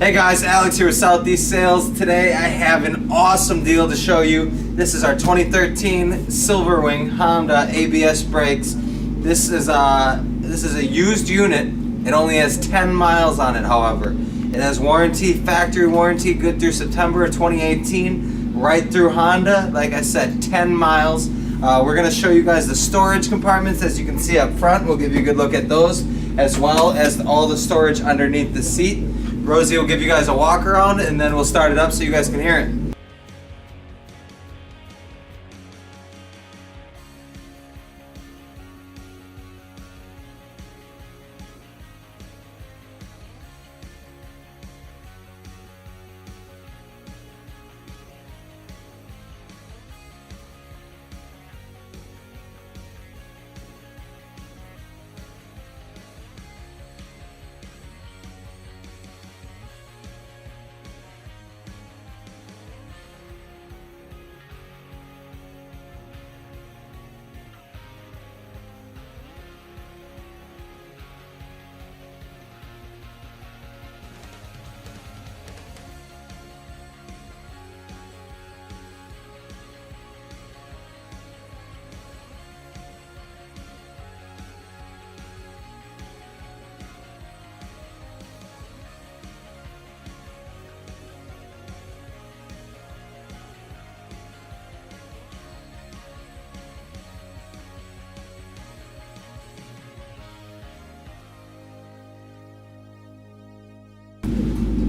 Hey guys, Alex here with Southeast Sales. Today I have an awesome deal to show you. This is our 2013 Silverwing Honda ABS brakes. This is a used unit. It only has 10 miles on it, however. It has warranty, factory warranty, good through September of 2018, right through Honda. Like I said, 10 miles. We're going to show you guys the storage compartments, as you can see up front. We'll give you a good look at those, as well as all the storage underneath the seat. Rosie will give you guys a walk around, and then we'll start it up so you guys can hear it.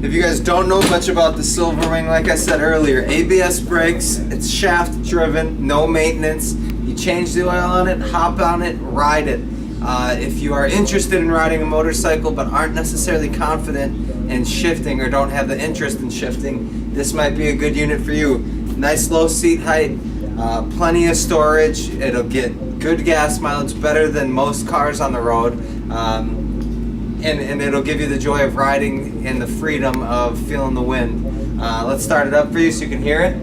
If you guys don't know much about the Silverwing, like I said earlier, ABS brakes, it's shaft driven, no maintenance. You change the oil on it, hop on it, ride it. If you are interested in riding a motorcycle but aren't necessarily confident in shifting or don't have the interest in shifting, this might be a good unit for you. Nice low seat height, plenty of storage. It'll get good gas mileage, better than most cars on the road. And it'll give you the joy of riding and the freedom of feeling the wind. Let's start it up for you so you can hear it.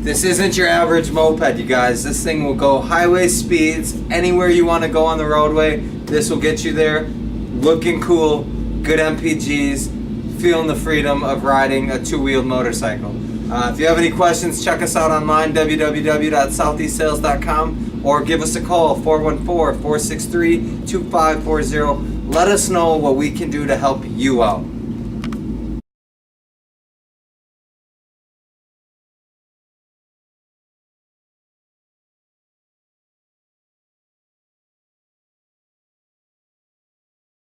This isn't your average moped, you guys. This thing will go highway speeds, anywhere you want to go on the roadway. This will get you there, looking cool, good MPGs, feeling the freedom of riding a two-wheeled motorcycle. If you have any questions, check us out online, www.southeastsales.com, or give us a call, 414-463-2540. Let us know what we can do to help you out.